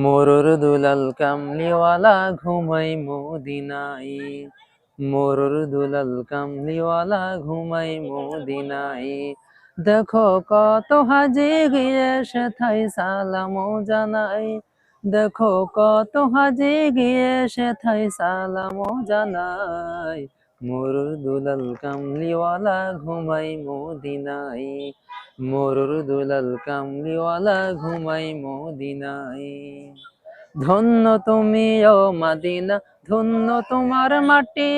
মোরর দুলাল কামলিওয়ালা ঘুমাই মদিনায়। মোরর দুলাল কামলিওয়ালা ঘুমাই মদিনায়। দেখো কত হাজি গিয়ে সেথায় সালামও জানাই। দেখো কত হাজি গিয়ে সেথায় সালামও জানাই। মোরর দুলাল কামলিওয়ালা ঘুমাই মদিনায়। মোরর দুলাল কামলিওয়ালা ঘুমাই মদিনায়। ধন্য তুমি ও মাদিনা, ধন্য তোমার মাটি,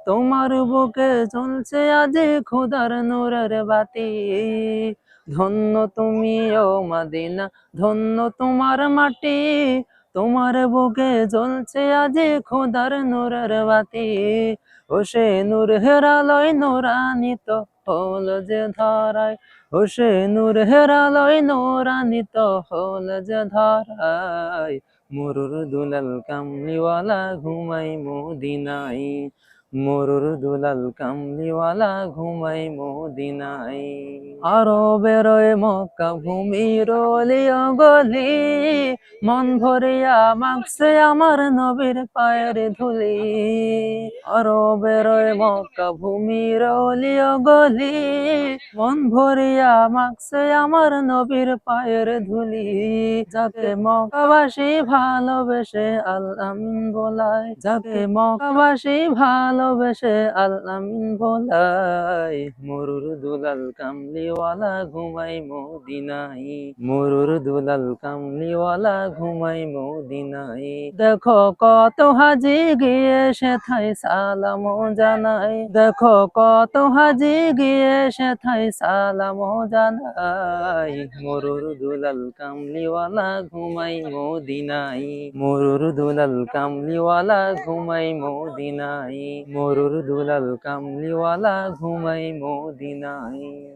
তোমার বুকে জ্বলছে আজ খোদার নূরের বাতি। ধন্য তুমি ও মাদিনা, ধন্য তোমার মাটি, তোমার বুকে জ্বলছে আজ খোদার নূরের বাতি। ও সে নূর হেরালয় নূরান্বিত হল যে ধরায়। ও সে নূর হেরালয় নূরান্বিত হল যে ধরায়। মোরর দুলাল কামলিওয়ালা ঘুমাই মদিনায়। মোরর দুলাল কামলিওয়ালা ঘুমাই মদিনায়। আরো বেরোয় মক্কা ভূমির অলিও গলি, মন ভরিয়া মাগছে আমার নবীর পায়ের ধুলি। আরো বেরোয় মক্কা ভূমির অলিও গলি, মন ভরিয়া মাগছে আমার নবীর পায়ের ধুলি। যাকে মক্কাবাসী ভালোবেসে আল আমিন বলায়, যাকে মক্কাবাসী ভালোবেসে আল আমিন বলায়। মোরর দুলাল কামলিওয়ালা ঘুমাই মদিনায়। মোরর দুলাল কামলিওয়ালা ঘুমাই মদিনায়। দেখো কত হাজি গিয়ে সেথায় সালামও জানাই। দেখো কত হাজি গিয়ে সেথায় সালামও জানাই। মোরর দুলাল কামলিওয়ালা ঘুমাই মদিনায়। মোরর দুলাল কামলিওয়ালা ঘুমাই মদিনায়। মোরর দুলাল কামলিওয়ালা ঘুমাই মদিনায়।